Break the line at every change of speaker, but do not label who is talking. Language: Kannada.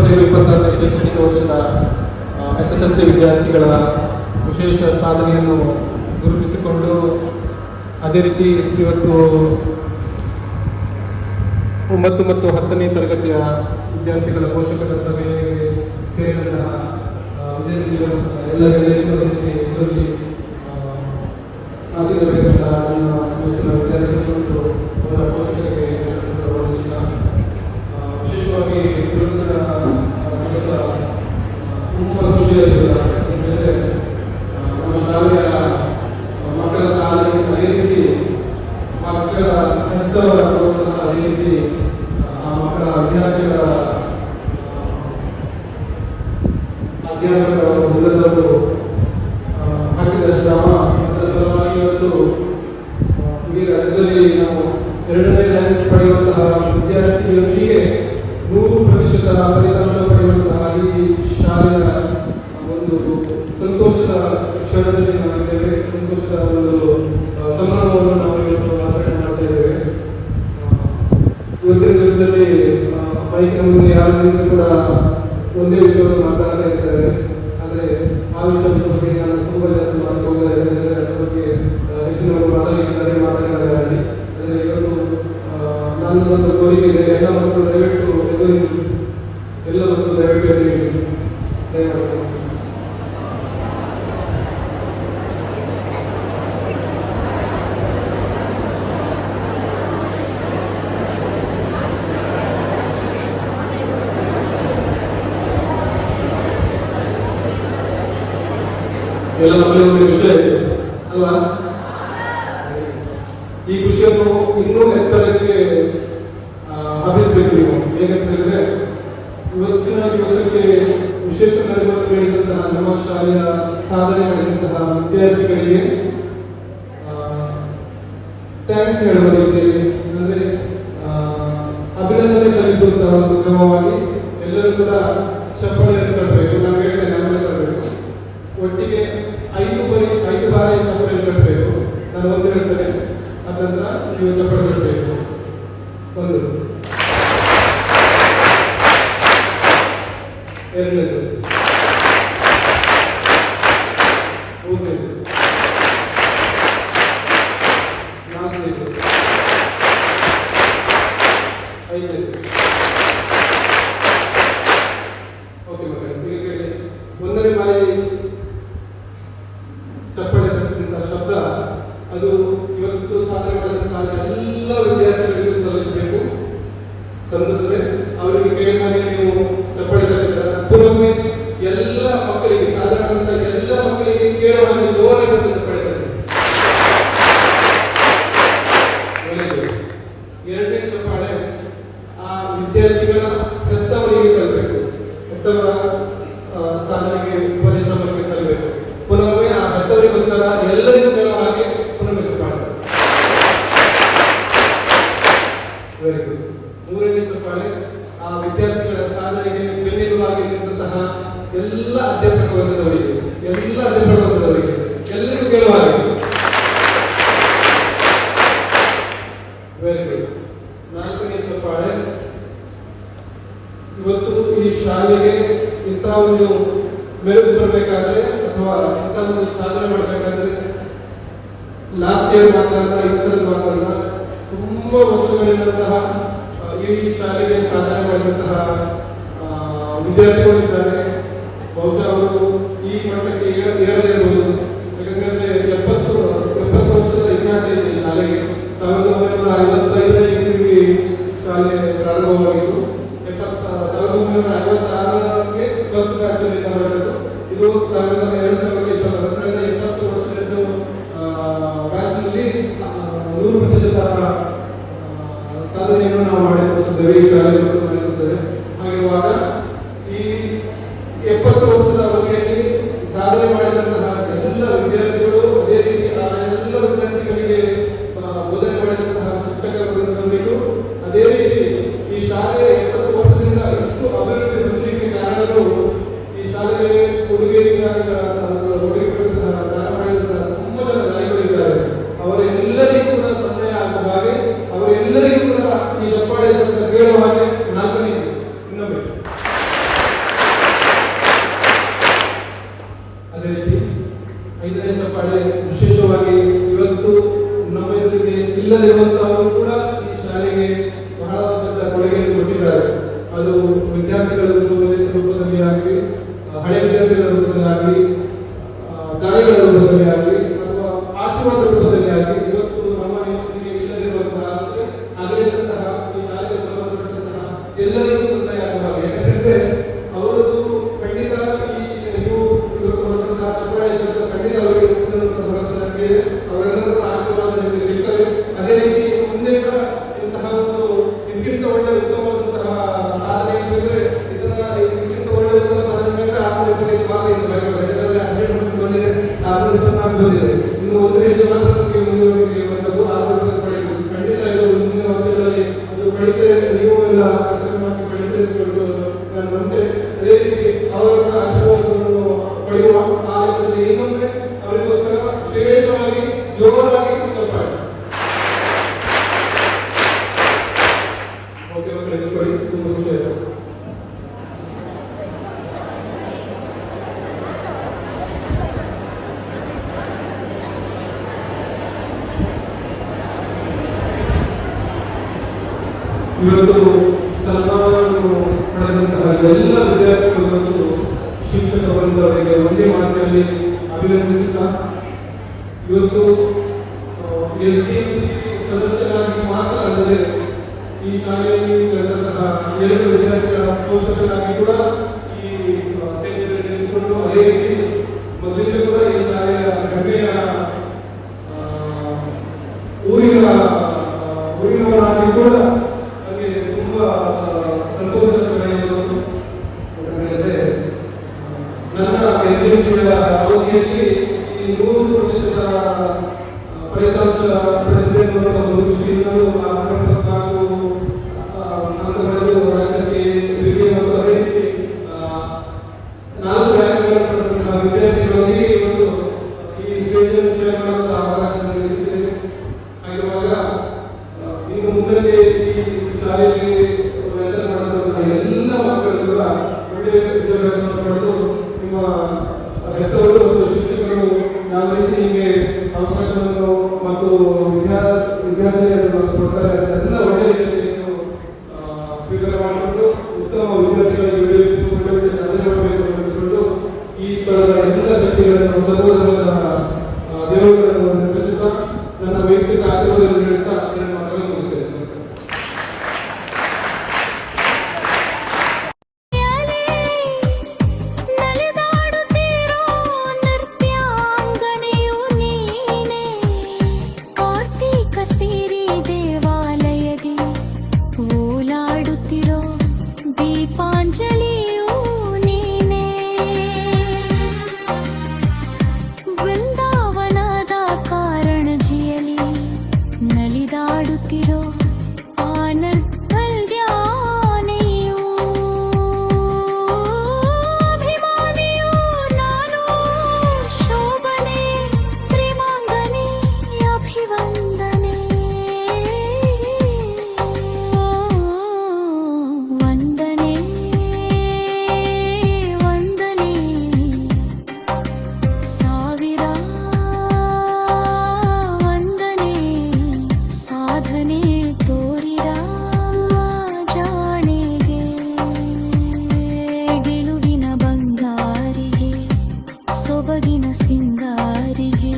2025-26ನೇ ಶೈಕ್ಷಣಿಕ ವರ್ಷದ SSLC ವಿದ್ಯಾರ್ಥಿಗಳ ವಿಶೇಷ ಸಾಧನೆಯನ್ನು ಗುರುತಿಸಿಕೊಂಡು ಅದೇ ರೀತಿ ಇವತ್ತು 9 ಮತ್ತು 10ನೇ ತರಗತಿಯ ವಿದ್ಯಾರ್ಥಿಗಳ ಪೋಷಕರ ಸಭೆಗೆ ಸೇರಿದಂತಹ ವಿದ್ಯಾರ್ಥಿಗಳು ಎಲ್ಲ ಇದರಲ್ಲಿ ಹಾಜರಿರಬೇಕಂತ ವಿದ್ಯಾರ್ಥಿಗಳು ಮತ್ತು ಅವರ ಪೋಷಕರಿಗೆ ವಿಶೇಷವಾಗಿ ತುಂಬ ಖುಷಿಯ ದಿವಸ ಯಾಕೆಂದರೆ ನಮ್ಮ ಶಾಲೆಯ ಮಕ್ಕಳ ಸಾಧನೆ ಅದೇ ರೀತಿ ಮಕ್ಕಳ ಹೆತ್ತವರ ಪ್ರೋತ್ಸಾಹ ಅದೇ ರೀತಿ ಮಕ್ಕಳ ವಿದ್ಯಾರ್ಥಿಗಳ ಅಧ್ಯಾಪಕರು ಎಲ್ಲರೂ ಹಾಕಿದ ಶ್ರಮ ಅದರ ಸಲುವಾಗಿ ಇವತ್ತು ಇಡೀ ರಾಜ್ಯದಲ್ಲಿ ನಾವು 2ನೇ ರ್ಯಾಂಕ್ ಪಡೆಯುವಂತಹ ವಿದ್ಯಾರ್ಥಿಗಳಿಗೆ 100% ಫಲಿತಾಂಶ ಪಡೆಯುವಂತಹ ಈ ಶಾಲೆಯ ಒಂದು ಸಂತೋಷದ ಕ್ಷಣದಲ್ಲಿ ನಾವಿದ್ದೇವೆ. ಸಂತೋಷದ ಒಂದು ಸಮಾರಂಭವನ್ನು ನಾವು ಇವತ್ತು ಆಚರಣೆ ಮಾಡ್ತಾ ಇದ್ದೇವೆ. ಇವತ್ತಿನ ದಿವಸದಲ್ಲಿ ಬೈಕ್ ಮುಂದೆ ಯಾರಿಂದ ಕೂಡ ಒಂದೇ ವಿಷಯವನ್ನು ಮಾತಾಡ್ತಾ ಇದ್ದಾರೆ. ಆದರೆ ಆ ವಿಷಯದ ಬಗ್ಗೆ ನಾನು ತುಂಬ ಜಾಸ್ತಿ ಮಾಡಿಕೊಳ್ಳುವುದಿಲ್ಲ. ಅದರ ಬಗ್ಗೆ ಹೆಚ್ಚಿನವರು ಮಾತಾಡಿದ್ದಾರೆ ಅಲ್ಲಿ. ಆದರೆ ಇವತ್ತು ನನ್ನ ಒಂದು ಕೋರಿಕೆ ಇದೆ, ಎಲ್ಲ ಮಕ್ಕಳು ದಯವಿಟ್ಟು ದಯಮಾಡಿ ಎಲ್ಲ ಮಕ್ಕಳಿಗೆ ವಿಷಯ ಇದೆ ಅಲ್ವಾ? ಈ ಖುಷಿಯನ್ನು ಇನ್ನೂ ಎತ್ತರಕ್ಕೆ ಹಬ್ಬಿಸಬೇಕು ನೀವು. ಹೇಗಂತ ಹೇಳಿದ್ರೆ, ಇವತ್ತಿನ ದಿವಸಕ್ಕೆ ವಿಶೇಷ ನೆರವನ್ನು ನೀಡಿದಂತಹ ನಮ್ಮ ಶಾಲೆಯ ಸಾಧನೆ ಮಾಡಿದಂತಹ ವಿದ್ಯಾರ್ಥಿಗಳಿಗೆ ಥ್ಯಾಂಕ್ಸ್ ಹೇಳುವ ರೀತಿಯಲ್ಲಿ, ಅಂದರೆ ಅಭಿನಂದನೆ ಸಲ್ಲಿಸುವಂತಹ ಒಂದು ಕ್ರಮವಾಗಿ ಎಲ್ಲರೂ ಕೂಡ ಚಪ್ಪಾಳೆ ತರಬೇಕು. ನಾವು ಹೇಳಿದೆ ನಮ್ಮಲ್ಲಿ ತರಬೇಕು. ಒಟ್ಟಿಗೆ 5 ಬಾರಿ ಚಪ್ಪಾಳೆ ತರಬೇಕು. ನಾನು ಒಂದು ಹೇಳ್ತೇನೆ, ಅದನ್ನ ನೀವು ಚಪ್ಪಾಳೆ ತರಬೇಕು. ಒಂದು, ಎರಡನೇದು, ಮೂರನೇದು, ನಾಲ್ಕನೇದು, ಐದನೇದು. ಓಕೆ ಮಕ್ಕಳು, ಈಗ 1ನೇ ಬಾರಿ ಚಪ್ಪಾಳೆ ತಟ್ಟಿದಂತಹ ಶಬ್ದ ಅದು ಇವತ್ತು ಸಾಧನೆ ಮಾಡಿದಂತಹ ಎಲ್ಲ ವಿದ್ಯಾರ್ಥಿಗಳಿಗೂ ಸಲ್ಲಿಸಬೇಕು. ಸಂದರ್ಭದಲ್ಲಿ ಅವರಿಗೆ ಕೇಳಿದಾಗ ನೀವು ಚಪ್ಪಾಳೆ ತಟ್ಟಿದ್ದಾರೆ, ಪುನೊಮ್ಮೆ ಎಲ್ಲ ಮಕ್ಕಳಿಗೆ, ಸಾಧಾರಣ ಎಲ್ಲ ಮಕ್ಕಳಿಗೆ ಕೇಳುವ ಹಾಗೆ ಜೋರಾಗಿ ಚಪ್ಪಾಳೆ ತಟ್ಟಿ. 2ನೇ ಚಪ್ಪಾಳೆ ಆ ವಿದ್ಯಾರ್ಥಿಗಳ ಹೆತ್ತವರಿಗೆ ಸಲ್ಲಬೇಕು. ಹೆತ್ತವರ ಸಾಧನೆಗೆ, ಪರಿಶ್ರಮಕ್ಕೆ ಸಲ್ಲಬೇಕು. ಪುನೊಮ್ಮೆ ಆ ಹೆತ್ತವರಿಗೋಸ್ಕರ ಎಲ್ಲರಿಗೂ ಕೇಳುವ ಹಾಗೆ ಪುನೊಮ್ಮೆ ಚಪ್ಪಾಳೆ. Very good. 3ನೇ ಚಪ್ಪಾಳೆ ಆ ವಿದ್ಯಾರ್ಥಿಗಳ ಸಾಧನೆಗೆ ಬೆನ್ನೆಲುಬಾಗಿ ನಿಂತಹ ಎಲ್ಲ ಅಧ್ಯಾಪಕ ವರ್ಗದವರಿಗೆ, ಎಲ್ಲರಿಗೂ ಕೇಳುವ ಹಾಗೆ. Very good. 4ನೇ ಚಪ್ಪಾಳೆ ಇವತ್ತು ಈ ಶಾಲೆಗೆ ಇಂತಹ ಒಂದು ಮೆರುಗು ಬರಬೇಕಾದ್ರೆ ಅಥವಾ ಇಂತಹ ಒಂದು ಸಾಧನೆ ಮಾಡಬೇಕಾದ್ರೆ ಲಾಸ್ಟ್ ಇಯರ್ ಮಾತ್ರ, ಈ ಸಲ ಮಾತ್ರ, ತುಂಬಾ ವರ್ಷಗಳಿಂದಂತಹ ಈ ಶಾಲೆಗೆ ಸಾಧನೆ ಮಾಡಿದಂತಹ ವಿದ್ಯಾರ್ಥಿಗಳಿದ್ದಾರೆ. ಬಹುಶಃ ಅವರು ಈ ಮಟ್ಟಕ್ಕೆ ಏರದೇ ಇರಬಹುದು. ಯಾಕಂದ್ರೆ 70 ವರ್ಷದ ಇತಿಹಾಸ ಇದೆ ಶಾಲೆಗೆ. 1955ನೇ ಇಸವಿಗೆ ಶಾಲೆ ಪ್ರಾರಂಭವಾಗಿತ್ತು. 1956ಕ್ಕೆ ಫಸ್ಟ್ ಬ್ಯಾಚ್ ಮಾಡಿದ್ದು. ಇದು 2022 70 ವರ್ಷದ ಬ್ಯಾಚ್ನಲ್ಲಿ 100% ಸಾಧನೆಯನ್ನು ನಾವು ಮಾಡಿದ್ದೇವೆ ಈ ಶಾಲೆ. ಹಾಗಿರುವಾಗ ಈ 70 ವರ್ಷದ ಅವಧಿಯಲ್ಲಿ ಸಾಧನೆ ಮಾಡಿದಂತಹ ಎಲ್ಲ ವಿದ್ಯಾರ್ಥಿಗಳು, ಅದೇ ರೀತಿ ಆ ಎಲ್ಲ ವಿದ್ಯಾರ್ಥಿಗಳಿಗೆ ಬೋಧನೆ ಮಾಡಿದಂತಹ ಶಿಕ್ಷಕರಿಗೂ, ಅದೇ ರೀತಿ ಈ ಶಾಲೆ 70 ವರ್ಷದಿಂದ ಇಷ್ಟು ಅಭಿವೃದ್ಧಿ ಹೊಂದಲಿಕ್ಕೆ ಕಾರಣರು ಈ ಶಾಲೆಗೆ ಕೊಡುಗೆ ದಾನ ಮಾಡಿದಂತಹ ತುಂಬ ಜನ ನಾಯಕರಿದ್ದಾರೆ. ಅವರೆಲ್ಲರಿಗೂ ಕೂಡ ಸಹಾಯ ಆಗುವ ಹಾಗೆ, ಅವರೆಲ್ಲರಿಗೂ ಕೂಡ ಈ ಚಪ್ಪಾಳೆ ಕೇಳುವ ಹಾಗೆ 4ನೇ ಇನ್ನೊಮ್ಮೆ ವಿಶೇಷವಾಗಿ ಇವತ್ತು ನಮ್ಮ ಎದುರಿಗೆ ಇಲ್ಲದಿರುವಂತಹವರು ಕೂಡ ಈ ಶಾಲೆಗೆ ಬಹಳ ದೊಡ್ಡ ಕೊಡುಗೆಯನ್ನು ಕೊಟ್ಟಿದ್ದಾರೆ. ಅದು ವಿದ್ಯಾರ್ಥಿಗಳ ರೂಪದಲ್ಲಿ ಆಗಲಿ, ಹಳೆಯ ವಿದ್ಯಾರ್ಥಿಗಳ ರೂಪದಲ್ಲಿ ಆಗಲಿ, ದಾನಿಗಳ ರೂಪದಲ್ಲಿ ಆಗಲಿ, ಅಥವಾ ಆಶೀರ್ವಾದ ರೂಪದಲ್ಲಿ ಆಗಲಿ, ಇವತ್ತು ನಮ್ಮ ನಿಮ್ಮೊಂದಿಗೆ ಇಲ್ಲದಿರುವಂತಹ ಆಗಲಿದ್ದಂತಹ ಈ ಶಾಲೆಗೆ ಸಂಬಂಧಪಟ್ಟಂತಹ ಎಲ್ಲರಿಗೂ ಸಂದಾಯ ಆಗಬಹುದು. ಯಾಕಂದ್ರೆ ಅವರದ್ದು ಖಂಡಿತ ಈ ನೀವು ಇವತ್ತು ಹೊರಟಂತಹ ಚಪ್ಪಾಳೆ ಖಂಡಿತ ಅವರಿಗೆ ಭರವಸೆ ನನಗೆ ಅವರೆಲ್ಲರೂ ಆಶೀರ್ವಾದ ನಿಮಗೆ ಸಿಗ್ತದೆ. ಅದೇ ರೀತಿ ಮುಂದೆ ಕೂಡ ಇಂತಹ ಒಂದು ಇದಕ್ಕಿಂತ ಒಳ್ಳೆ ಉತ್ತಮವಾದಂತಹ ಸಾಧನೆ ಇದ್ದರೆ ಇದಕ್ಕಿಂತ ಒಳ್ಳೆ ಉತ್ತಮ ಸಾಧನೆ ಮೇಲೆ ಆತ್ಮವಿಶ್ವಾಸ ಯಾಕಂದ್ರೆ 100% ಬಂದಿದೆ, 24 ಬಂದಿದೆ. ಇನ್ನು ಒಂದು ಹೆಚ್ಚು ಮಾತ್ರ ನಮಗೆ ಮುಂದುವರಿಯುವಂಥದ್ದು ಆತ್ಮವಿಶ್ವಾಸ ಪಡೆಯುವುದು. ಖಂಡಿತ ಇದು ಮುಂದಿನ ವರ್ಷಗಳಲ್ಲಿ ಅದು ಪಡಿತೇವೆ. ನೀವು ಎಲ್ಲ ಪರಿಶ್ರಮಕ್ಕೆ ಪಡಿತೇವೆ ನಾನು ನಂಬೆ. ಅದೇ ರೀತಿ ಅವರ ಆಶೀರ್ವಾದವನ್ನು ಪಡೆಯುವ ಆ ರೀತಿಯಲ್ಲಿ ಇನ್ನೊಮ್ಮೆ ಅವರಿಗೋಸ್ಕರ ವಿಶೇಷವಾಗಿ ಜೋರಾಗಿ ಚಪ್ಪಾಳೆ. ಓಕೆ ಮಕ್ಕಳಿಗೆ ಕೊಡಿ, ತುಂಬ ಖುಷಿ ಆಯಿತು. ಇವತ್ತು ಸನ್ಮಾನವನ್ನು ಪಡೆದಂತಹ ಎಲ್ಲ ವಿದ್ಯಾರ್ಥಿಗಳು ಮತ್ತು ಶಿಕ್ಷಕ ವರ್ಗದವರಿಗೆ ಒಂದೇ ಮಾತಿನಲ್ಲಿ ಅಭಿನಂದಿಸುತ್ತಾ, ಇವತ್ತು SDMC ಸದಸ್ಯರಾಗಿ ಮಾತ್ರ ಅಲ್ಲದೆ ಈ ಶಾಲೆಯಲ್ಲಿ ಕಲಿತಂತಹ 2 ವಿದ್ಯಾರ್ಥಿಗಳ ಪೋಷಕರಾಗಿ ಕೂಡ ಈ ಸ್ಟೇಜಲ್ಲಿ ನಿಂತುಕೊಂಡು, ಅದೇ ರೀತಿ ಮೊದಲಿಗೆ ಕೂಡ ಈ ಶಾಲೆಯ ಹೆಮ್ಮೆಯ ಊರಿನವರಾಗಿ ಕೂಡ ನನಗೆ ತುಂಬ ಸಂತೋಷದ ಕಳೆಯುವುದು. ಯಾಕಂದರೆ ನನ್ನ SDMCಯ ಅವಧಿಯಲ್ಲಿ ಈ 100% ಫಲಿತಾಂಶ ಪಡೆದಿದೆ ಅನ್ನೋ ಒಂದು ಖುಷಿಯಿಂದ 44 ಅಂಕಗಳು ರಾಜ್ಯಕ್ಕೆ ಬಿಡುಗಡೆ ಮತ್ತು ಅದೇ ರೀತಿ 4 ರ್ಯಾಂಕ್ಗಳನ್ನು ಪಡೆದಂತಹ ವಿದ್ಯಾರ್ಥಿಗಳಿಗೆ ಇವತ್ತು ಈ ಸ್ಟೇಜನ್ನು ಶೇರ್ ಮಾಡುವಂತಹ ಅವಕಾಶ ನನಗೆ ಸಿಕ್ಕಿದೆ. ಹಾಗಿರುವಾಗ ಇನ್ನು ಮುಂದೆ ಈ ಶಾಲೆಯಲ್ಲಿ ವ್ಯಾಸಂಗ ಮಾಡುವಂತಹ ಎಲ್ಲ ಮಕ್ಕಳು ಕೂಡ ಒಳ್ಳೆಯ ವಿದ್ಯಾಭ್ಯಾಸವನ್ನು ಪಡೆದು ನಿಮ್ಮ ಹೆತ್ತವರು ಮತ್ತು ಶಿಕ್ಷಕರು ಯಾವ ರೀತಿ ನಿಮಗೆ ಅವಕಾಶವನ್ನು ಮತ್ತು ವಿದ್ಯಾರ್ಥಿಗಳನ್ನು ಕೊಡ್ತಾರೆ ಅದೆಲ್ಲ ಒಳ್ಳೆಯ ರೀತಿಯಲ್ಲಿ ಸ್ವೀಕಾರ ಮಾಡಿಕೊಂಡು ಉತ್ತಮ ವಿದ್ಯಾರ್ಥಿಗಳಿಗೆ ಬೆಳೆಯಬೇಕು, ಒಳ್ಳೆ ಸಾಧನೆ ಮಾಡಬೇಕು ಅಂದುಕೊಂಡು ಈ ಸ್ಥಳದ ಎಲ್ಲ ಶಕ್ತಿಗಳನ್ನು ಸರ್ವೋದರ ದೇವರುಗಳನ್ನು ನೆನಪಿಸುತ್ತಾ ನನ್ನ ವೈಯಕ್ತಿಕ ಆಶೀರ್ವಾದವನ್ನು ನೀಡುತ್ತಾ ನನ್ನ ಮಕ್ಕಳನ್ನು ಮುಗಿಸ್ತೇನೆ.
ದೀಪಾಂಜಲಿಯೂ ನೀನೇ, ಬೃಂದಾವನದ ಕಾರಣಜಿಯಲಿ ನಲಿದಾಡುತ್ತಿರೋ ಆನಂದ ಕಲ್ಯಾಣಿಯೂ, ಅಭಿಮಾನಿಯೂ ನಾನು ಶೋಭನೆ ಪ್ರೇಮಾಂಗನೆ ಅಭಿವಂದನೆ. ವಂದನೆ ವಂದನೆ ಸಾವಿರ ವಂದನೆ, ಸಾಧನೆ ತೋರಿದ ಜಾಣೆಗೆ, ಗೆಲುವಿನ ಬಂಗಾರಿಗೆ ಸೊಬಗಿನ ಸಿಂಗಾರಿಗೆ.